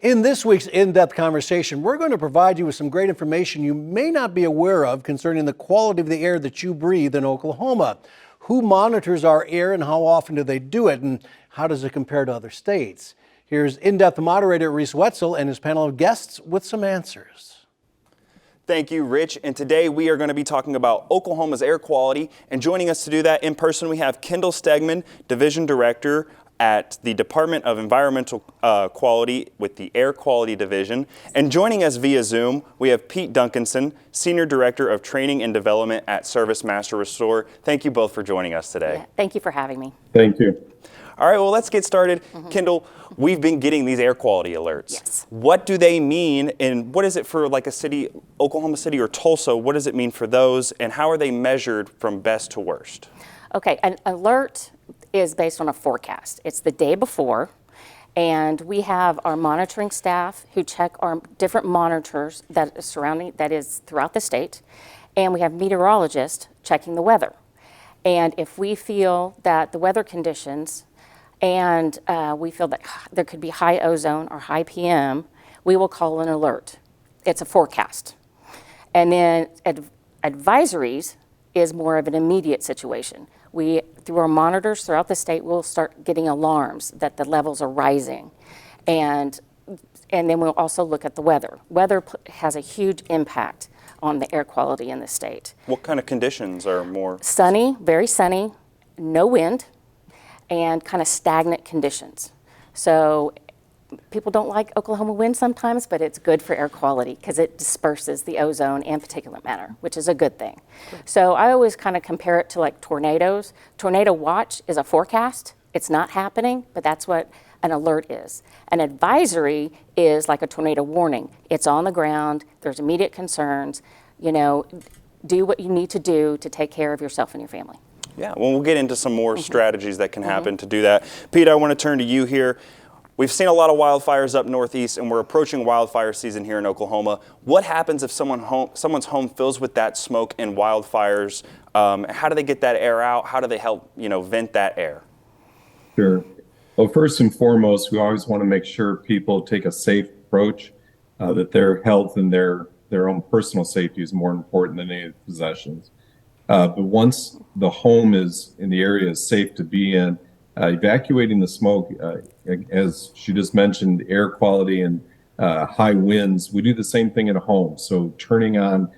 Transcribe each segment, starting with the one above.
In this week's in-depth conversation, we're going to provide you with some great information you may not be aware of concerning the quality of the air that you breathe in Oklahoma. Who monitors our air and how often do they do it, and how does it compare to other states? Here's in-depth moderator Reese Wetzel and his panel of guests with some answers. Thank you, Rich. And today we are going to be talking about Oklahoma's air quality. And joining us to do that in person, we have Kendall Stegman, Division Director at the Department of Environmental Quality with the Air Quality Division. And joining us via Zoom, we have Pete Duncanson, Senior Director of Training and Development at Service Master Restore. Thank you both for joining us today. Yeah, thank you for having me. Thank you. All right, well, let's get started. Kendall, we've been getting these air quality alerts. Yes. What do they mean, and what is it for like a city, Oklahoma City or Tulsa? What does it mean for those, and how are they measured from best to worst? Okay, an alert is based on a forecast. It's the day before, and we have our monitoring staff who check our different monitors that is throughout the state, and we have meteorologists checking the weather. And if we feel that the weather conditions and we feel that there could be high ozone or high PM, we will call an alert. It's a forecast. And then advisories is more of an immediate situation. We, through our monitors throughout the state, we'll start getting alarms that the levels are rising. And then we'll also look at the weather. Weather has a huge impact on the air quality in the state. What kind of conditions are more? Sunny, very sunny, no wind, and kind of stagnant conditions. So people don't like Oklahoma wind sometimes, but it's good for air quality because it disperses the ozone and particulate matter, which is a good thing. So I always kind of compare it to like tornadoes. Tornado watch is a forecast. It's not happening, but that's what an alert is. An advisory is like a tornado warning. It's on the ground, there's immediate concerns, you know, do what you need to do to take care of yourself and your family. Yeah, well, we'll get into some more strategies that can happen to do that. Pete, I want to turn to you here. We've seen a lot of wildfires up northeast, and we're approaching wildfire season here in Oklahoma. What happens if someone's home fills with that smoke and wildfires? How do they get that air out? How do they help, vent that air? Sure. Well, first and foremost, we always want to make sure people take a safe approach, that their health and their own personal safety is more important than any possessions. But once the home is in the area is safe to be in, evacuating the smoke, as she just mentioned, air quality and high winds, we do the same thing at a home. So turning on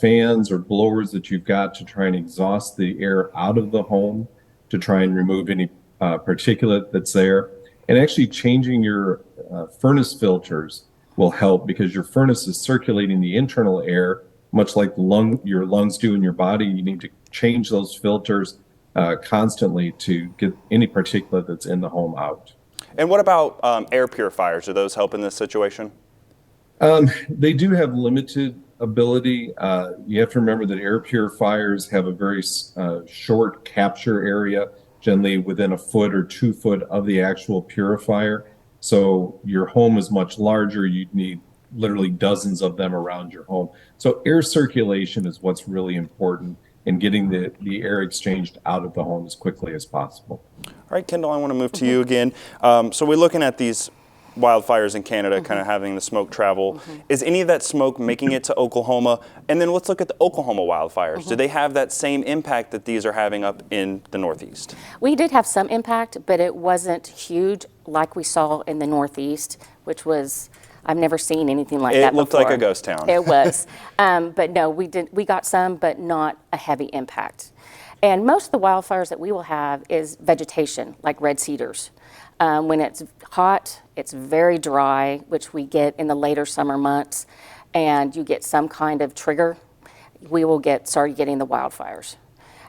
fans or blowers that you've got to try and exhaust the air out of the home to try and remove any particulate that's there. And actually changing your furnace filters will help because your furnace is circulating the internal air, much like your lungs do in your body. You need to change those filters constantly to get any particulate that's in the home out. And what about air purifiers? Do those help in this situation? They do have limited ability. You have to remember that air purifiers have a very short capture area, generally within a foot or 2 foot of the actual purifier. So your home is much larger. You'd need literally dozens of them around your home. So air circulation is what's really important in getting the air exchanged out of the home as quickly as possible. All right, Kendall, I want to move to you again. So we're looking at these wildfires in Canada, kind of having the smoke travel. Is any of that smoke making it to Oklahoma? And then let's look at the Oklahoma wildfires. Do they have that same impact that these are having up in the Northeast? We did have some impact, but it wasn't huge like we saw in the Northeast, which was, I've never seen anything like that before. It looked like a ghost town. It was. But no, we got some, but not a heavy impact. And most of the wildfires that we will have is vegetation, like red cedars. When it's hot, it's very dry, which we get in the later summer months, and you get some kind of trigger, we will start getting the wildfires.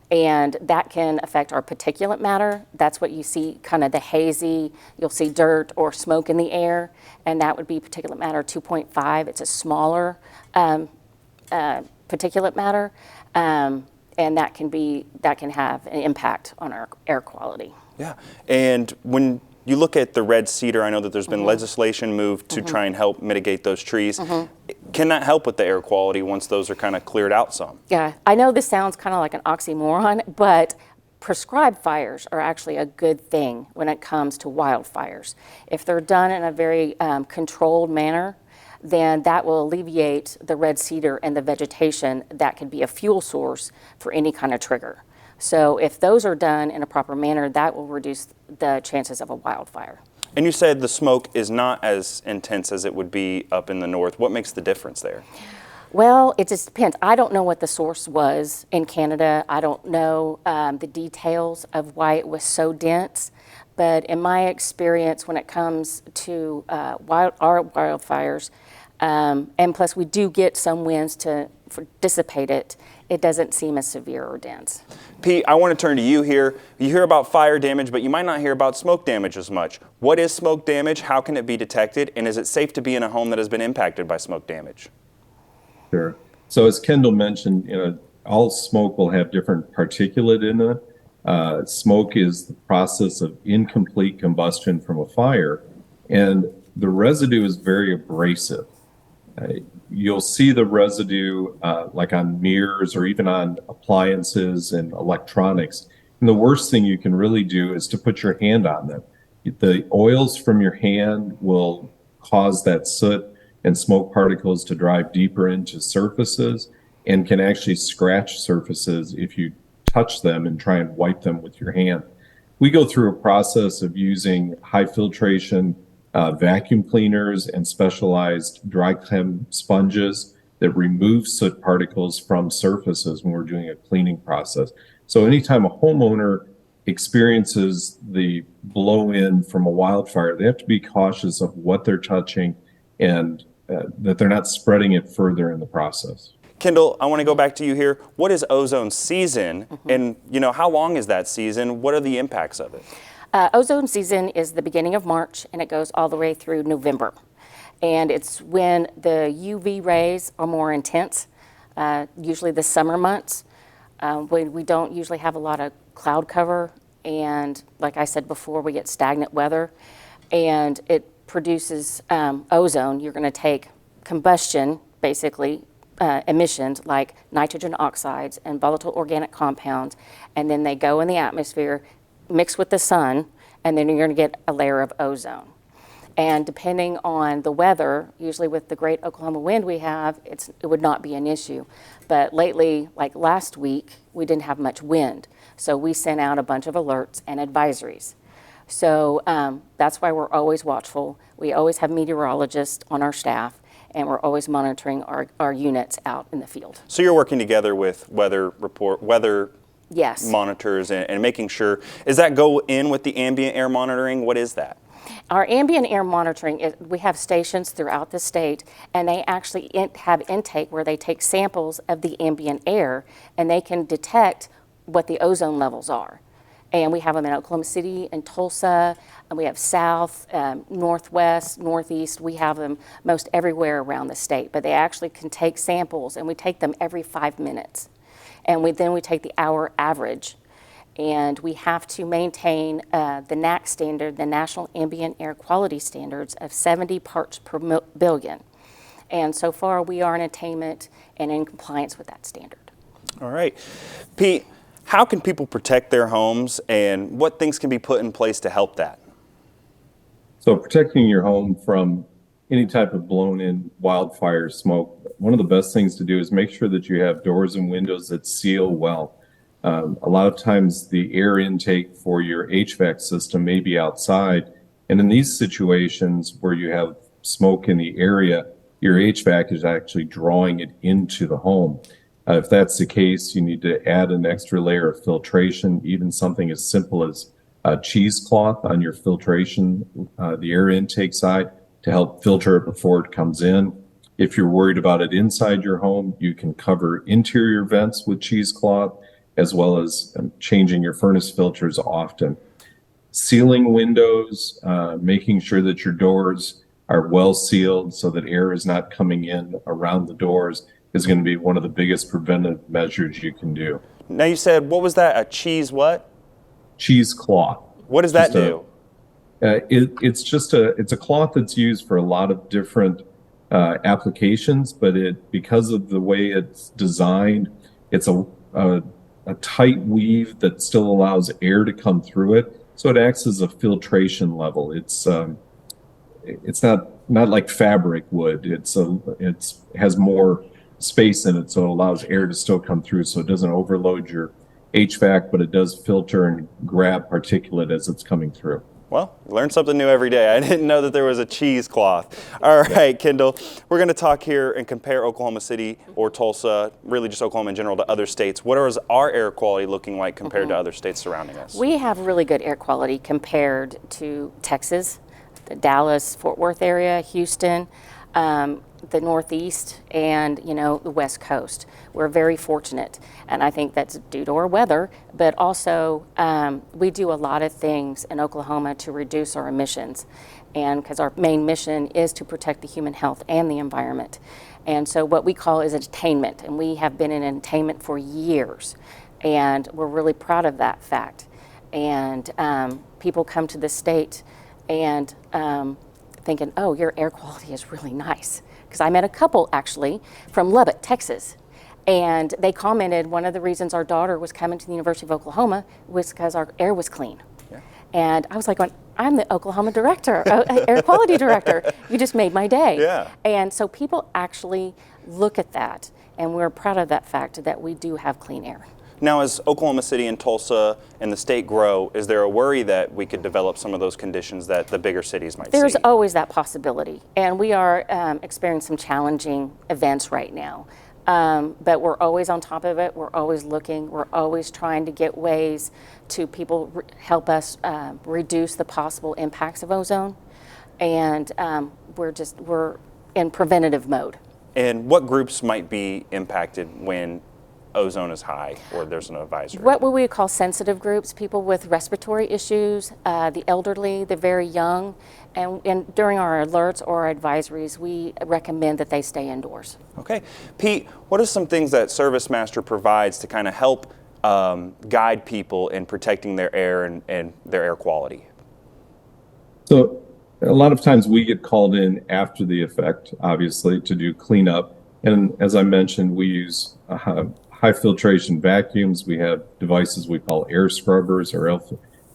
And that can affect our particulate matter. That's what you see, kind of the hazy, you'll see dirt or smoke in the air, and that would be particulate matter 2.5. It's a smaller particulate matter, and that can have an impact on our air quality. Yeah, and when you look at the red cedar, I know that there's been legislation moved to try and help mitigate those trees. Can that help with the air quality once those are kind of cleared out some? Yeah, I know this sounds kind of like an oxymoron, but prescribed fires are actually a good thing when it comes to wildfires. If they're done in a very controlled manner, then that will alleviate the red cedar and the vegetation that could be a fuel source for any kind of trigger. So if those are done in a proper manner, that will reduce the chances of a wildfire. And you said the smoke is not as intense as it would be up in the north. What makes the difference there? Well, it just depends. I don't know what the source was in Canada. I don't know the details of why it was so dense. But in my experience, when it comes to our wildfires, and plus we do get some winds to dissipate it, it doesn't seem as severe or dense. Pete, I want to turn to you here. You hear about fire damage, but you might not hear about smoke damage as much. What is smoke damage? How can it be detected? And is it safe to be in a home that has been impacted by smoke damage? Sure. So as Kendall mentioned, all smoke will have different particulate in it. Smoke is the process of incomplete combustion from a fire, and the residue is very abrasive. You'll see the residue like on mirrors or even on appliances and electronics. And the worst thing you can really do is to put your hand on them. The oils from your hand will cause that soot and smoke particles to drive deeper into surfaces and can actually scratch surfaces if you touch them and try and wipe them with your hand. We go through a process of using high filtration vacuum cleaners and specialized dry chem sponges that remove soot particles from surfaces when we're doing a cleaning process. So anytime a homeowner experiences the blow-in from a wildfire, they have to be cautious of what they're touching and that they're not spreading it further in the process. Kendall, I want to go back to you here. What is ozone season? And how long is that season? What are the impacts of it? Ozone season is the beginning of March, and it goes all the way through November. And it's when the UV rays are more intense, usually the summer months. We don't usually have a lot of cloud cover, and like I said before, we get stagnant weather, and it produces ozone. You're going to take combustion, basically, emissions like nitrogen oxides and volatile organic compounds, and then they go in the atmosphere, mix with the sun, and then you're going to get a layer of ozone. And depending on the weather, usually with the great Oklahoma wind we have, it would not be an issue. But lately, like last week, we didn't have much wind, so we sent out a bunch of alerts and advisories. So that's why we're always watchful. We always have meteorologists on our staff, and we're always monitoring our units out in the field. So you're working together with weather Yes. monitors and making sure, does that go in with the ambient air monitoring? What is that? Our ambient air monitoring, we have stations throughout the state, and they actually have intake where they take samples of the ambient air, and they can detect what the ozone levels are. And we have them in Oklahoma City and Tulsa, and we have south, northwest, northeast. We have them most everywhere around the state, but they actually can take samples, and we take them every 5 minutes. And then we take the hour average, and we have to maintain the NAAQS standard, the National Ambient Air Quality Standards, of 70 parts per billion. And so far, we are in attainment and in compliance with that standard. All right. Pete, how can people protect their homes, and what things can be put in place to help that? So protecting your home from any type of blown-in wildfire smoke, one of the best things to do is make sure that you have doors and windows that seal well. A lot of times the air intake for your HVAC system may be outside, and in these situations where you have smoke in the area, your HVAC is actually drawing it into the home. If that's the case, you need to add an extra layer of filtration, even something as simple as a cheesecloth on your filtration, the air intake side, to help filter it before it comes in. If you're worried about it inside your home, you can cover interior vents with cheesecloth, as well as changing your furnace filters often. Sealing windows, making sure that your doors are well sealed so that air is not coming in around the doors is going to be one of the biggest preventive measures you can do. Now you said, what was that, a cheese what? Cheesecloth. What does that do? It's a cloth that's used for a lot of different applications, but because of the way it's designed, it's a a tight weave that still allows air to come through it. So it acts as a filtration level. It's not like fabric would. It has more space in it, so it allows air to still come through. So it doesn't overload your HVAC, but it does filter and grab particulate as it's coming through. Well, you learn something new every day. I didn't know that there was a cheesecloth. All right, Kendall, we're going to talk here and compare Oklahoma City or Tulsa, really just Oklahoma in general, to other states. What is our air quality looking like compared to other states surrounding us? We have really good air quality compared to Texas, the Dallas, Fort Worth area, Houston, the Northeast, and the West Coast. We're very fortunate, and I think that's due to our weather, but also we do a lot of things in Oklahoma to reduce our emissions, and because our main mission is to protect the human health and the environment. And so what we call is attainment, and we have been in attainment for years, and we're really proud of that fact. And people come to the state and thinking, oh, your air quality is really nice. Because I met a couple actually from Lubbock, Texas, and they commented one of the reasons our daughter was coming to the University of Oklahoma was because our air was clean. Yeah. And I was like, I'm the Oklahoma director, air quality director. You just made my day. Yeah. And so people actually look at that, and we're proud of that fact that we do have clean air. Now, as Oklahoma City and Tulsa and the state grow, is there a worry that we could develop some of those conditions that the bigger cities might see? There's always that possibility, and we are experiencing some challenging events right now. But we're always on top of it. We're always looking. We're always trying to get ways to people help us reduce the possible impacts of ozone, and we're in preventative mode. And what groups might be impacted when ozone is high or there's an advisory? What would we call sensitive groups? People with respiratory issues, the elderly, the very young, and during our alerts or our advisories, we recommend that they stay indoors. Okay. Pete, what are some things that ServiceMaster provides to kind of help guide people in protecting their air and their air quality? So a lot of times we get called in after the effect, obviously, to do cleanup. And as I mentioned, we use high filtration vacuums. We have devices we call air scrubbers or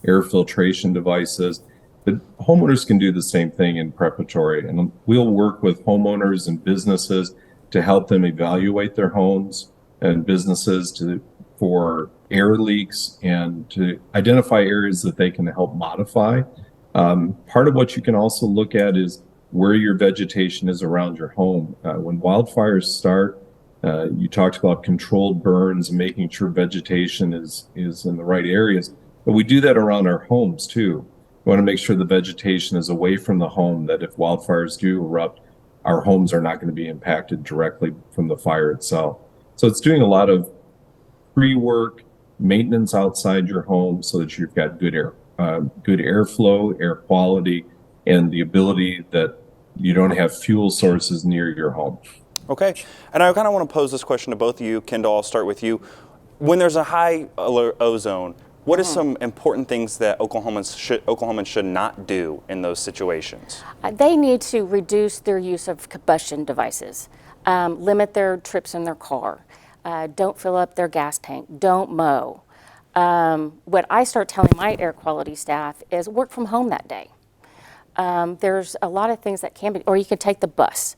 air filtration devices. The homeowners can do the same thing in preparatory, and we'll work with homeowners and businesses to help them evaluate their homes and businesses for air leaks and to identify areas that they can help modify. Part of what you can also look at is where your vegetation is around your home. When wildfires start, you talked about controlled burns and making sure vegetation is in the right areas, but we do that around our homes too. We want to make sure the vegetation is away from the home, that if wildfires do erupt, our homes are not going to be impacted directly from the fire itself. So it's doing a lot of pre-work, maintenance outside your home so that you've got good airflow, air quality, and the ability that you don't have fuel sources near your home. Okay, and I kind of want to pose this question to both of you. Kendall, I'll start with you. When there's a high ozone, what are some important things that Oklahomans should not do in those situations? They need to reduce their use of combustion devices, limit their trips in their car, don't fill up their gas tank, don't mow. What I start telling my air quality staff is work from home that day. There's a lot of things that can be, or you can take the bus.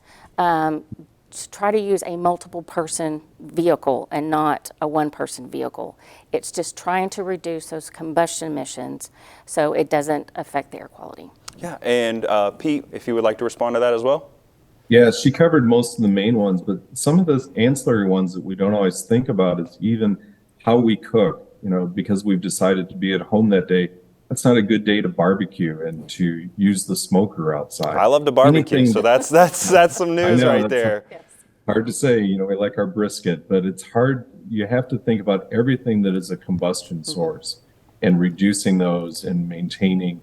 Try to use a multiple person vehicle and not a one person vehicle. It's just trying to reduce those combustion emissions so it doesn't affect the air quality. Yeah, and Pete, if you would like to respond to that as well. Yeah, she covered most of the main ones, but some of the ancillary ones that we don't always think about is even how we cook. Because we've decided to be at home that day, that's not a good day to barbecue and to use the smoker outside. I love to barbecue, so that's some news right there. Hard to say, we like our brisket, but it's hard. You have to think about everything that is a combustion source and reducing those and maintaining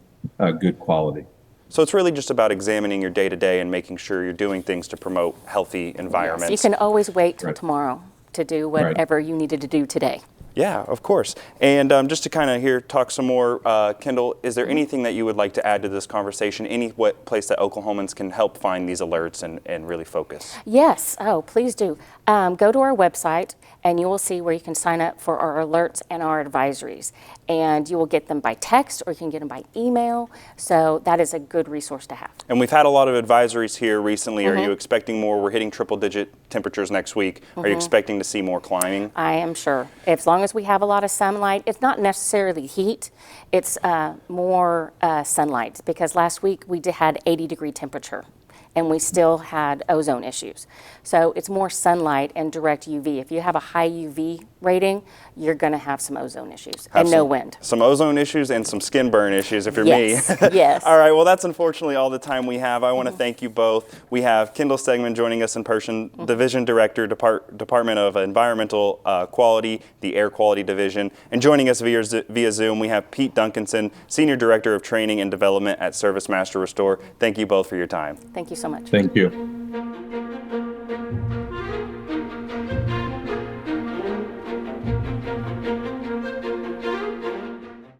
good quality. So it's really just about examining your day-to-day and making sure you're doing things to promote healthy environments. Yes, you can always wait till tomorrow to do whatever you needed to do today. Yeah, of course. And just to kind of talk some more, Kendall, is there anything that you would like to add to this conversation? Any place that Oklahomans can help find these alerts and really focus? Yes, oh, please do. Go to our website and you will see where you can sign up for our alerts and our advisories. And you will get them by text or you can get them by email. So that is a good resource to have. And we've had a lot of advisories here recently. Are you expecting more? We're hitting triple-digit temperatures next week. Are you expecting to see more climbing? I am sure. As long as we have a lot of sunlight, it's not necessarily heat, it's more sunlight. Because last week we had 80-degree temperature and we still had ozone issues. So it's more sunlight and direct UV. If you have a high UV rating, you're going to have some ozone issues and no wind. Some ozone issues and some skin burn issues if you're Yes, me. yes. All right, well, that's unfortunately all the time we have. I want to thank you both. We have Kendall Stegman joining us in person, Division Director, Department of Environmental Quality, the Air Quality Division. And joining us via Zoom, we have Pete Duncanson, Senior Director of Training and Development at Service Master Restore. Thank you both for your time. Thank you so much. Thank you.